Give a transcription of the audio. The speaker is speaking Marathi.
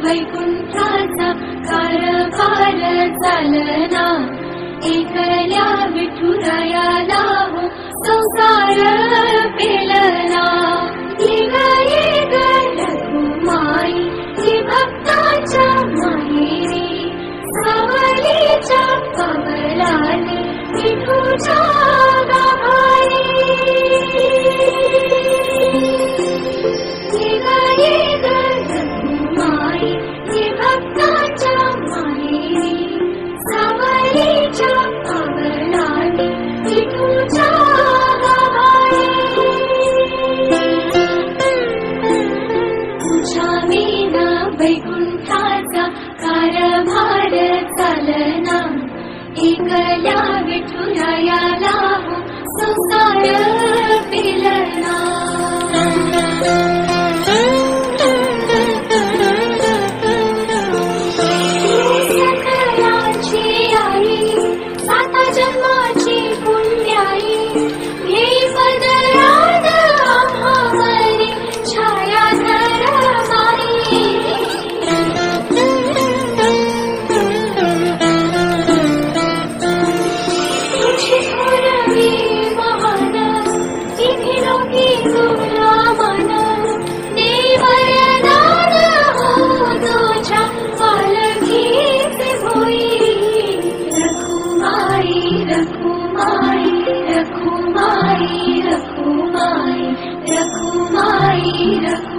वैकुंठाचा कारभार चालना, एकल्या विठुरायाला हो संसार पेलना। ये ग रखुमाई ही भक्ताच्या माहेरी, सावलीच्या पवलाने विठूच्या गाभारी। ये ग रखुमाई ही भक्ताच्या माहेरी, सावलीच्या पवलाने विठूच्या गाभारी। तुझ्या विना वैकुंठाचा कारभार चालना, एकल्या विठुरायाला हो संसार पेलना। सकलाची आई, साता जन्माची पुण्याई, हे पदरात आम्हावरी छाया धर माई। तुझी थोरवी महान, इथे लोकी तुला मान, दे वरदान हो तुझ्या पालखीचे भोई। रखुमाई रखुमाई रखुमाई रखुमाई रखुमाई रखुमाई।